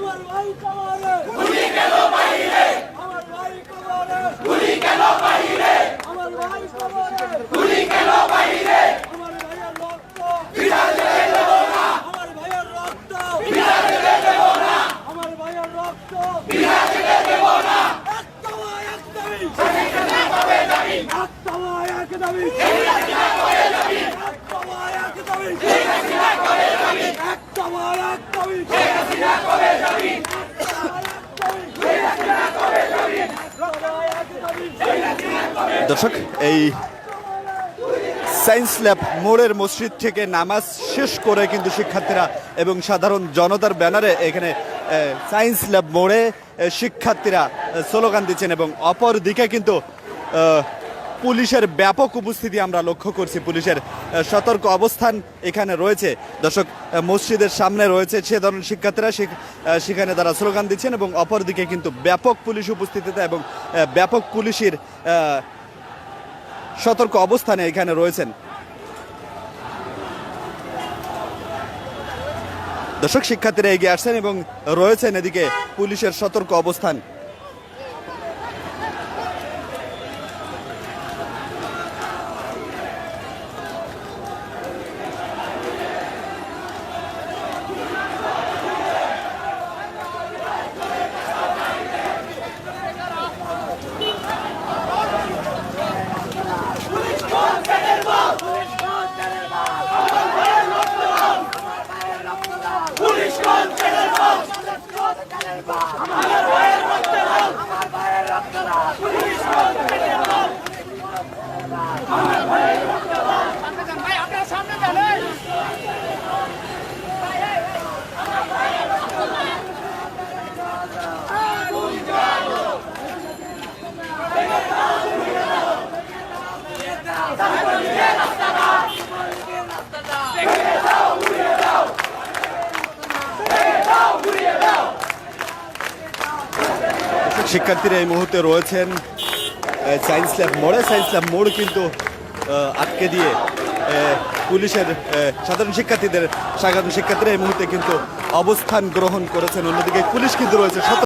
আমার ভাই কবরে গুলি কেন বাহিরে আমার ভাই কবরে গুলি কেন বাহিরে আমার ভাই কবরে গুলি কেন বাহিরে আমার ভাইয়ের রক্ত বিড়ালে দেব না আমার ভাইয়ের রক্ত বিড়ালে দেব না আমার ভাইয়ের রক্ত বিড়ালে দেব না এক দাবি সেখানে কবে যাবি এক দাবি সেখানে কবে যাবি এক দাবি সেখানে কবে যাবি এক দাবি সেখানে কবে যাবি দর্শক, এই সায়েন্স ল্যাব মোড়ের মসজিদ থেকে নামাজ শেষ করে কিন্তু শিক্ষার্থীরা এবং সাধারণ জনতার ব্যানারে এখানে সায়েন্স ল্যাব মোড়ে শিক্ষার্থীরা স্লোগান দিচ্ছেন এবং অপর দিকে কিন্তু পুলিশের ব্যাপক উপস্থিতি আমরা লক্ষ্য করছি। পুলিশের সতর্ক অবস্থান এখানে রয়েছে। দর্শক, মসজিদের সামনে রয়েছে সে ধরনের শিক্ষার্থীরা সেখানে তারা স্লোগান দিচ্ছেন এবং অপরদিকে কিন্তু ব্যাপক পুলিশ উপস্থিতিতে এবং ব্যাপক পুলিশের সতর্ক অবস্থানে এখানে রয়েছেন। দর্শক, শিক্ষার্থীরা এগিয়ে আসছেন এবং রয়েছেন এদিকে পুলিশের সতর্ক অবস্থান। পুলিশ কোন ছেলের বল আমার ভাইয়ের রক্ত দাও আমার ভাইয়ের রক্ত দাও পুলিশ কোন ছেলের বল আমার ভাইয়ের রক্ত দাও ভাই আপনার সামনে চলেন শিক্ষার্থীরা এই মুহূর্তে রয়েছেন সায়েন্স ল্যাব মোড়ে। সায়েন্স ল্যাব মোড় কিন্তু আটকে দিয়ে পুলিশের সাধারণ শিক্ষার্থীরা এই মুহূর্তে কিন্তু অবস্থান গ্রহণ করেছেন। অন্যদিকে পুলিশ কিন্তু রয়েছে।